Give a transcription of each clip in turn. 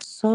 100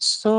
100